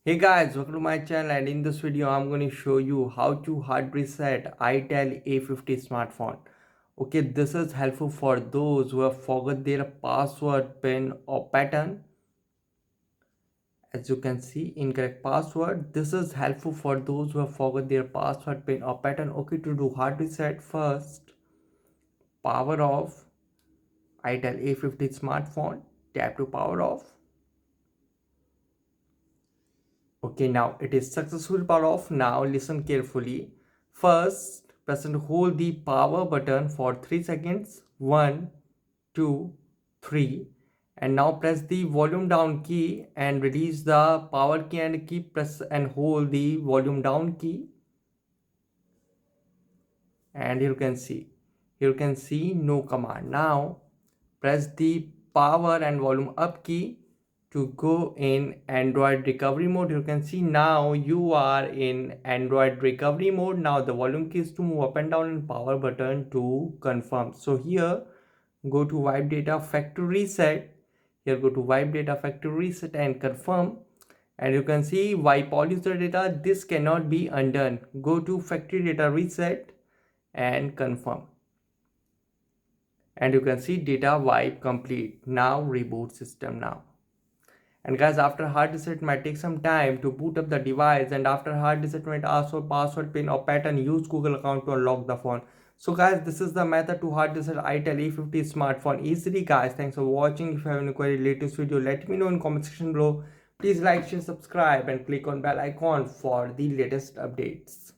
Hey guys, welcome to my channel, and in this video I'm going to show you how to hard reset itel A50 smartphone. Okay, this is helpful for those who have forgot their password, pin or pattern. As you can see, incorrect password. This is helpful for those who have forgot their password, pin or pattern. Okay, to do hard reset, first power off itel A50 smartphone. Tap to power off. Okay, now it is successfully power off. Now listen carefully. First, press and hold the power button for 3 seconds. 1, 2, 3. And now press the volume down key and release the power key and keep press and hold the volume down key. And here you can see no command. Now press the power and volume up key to go in Android recovery mode. You can see now you are in Android recovery mode. Now the volume key is to move up and down and power button to confirm. So here go to wipe data factory reset. Here go to wipe data factory reset and confirm. And you can see wipe all user data. This cannot be undone. Go to factory data reset and confirm. And you can see data wipe complete. Now reboot system now. And guys, after hard reset might take some time to boot up the device, and after hard reset might ask for password, pin or pattern. Use Google account to unlock the phone. So guys, this is the method to hard reset itel A50 smartphone easily. Guys, thanks for watching. If you have any query latest video, let me know in comment section below. Please like, share, subscribe and click on bell icon for the latest updates.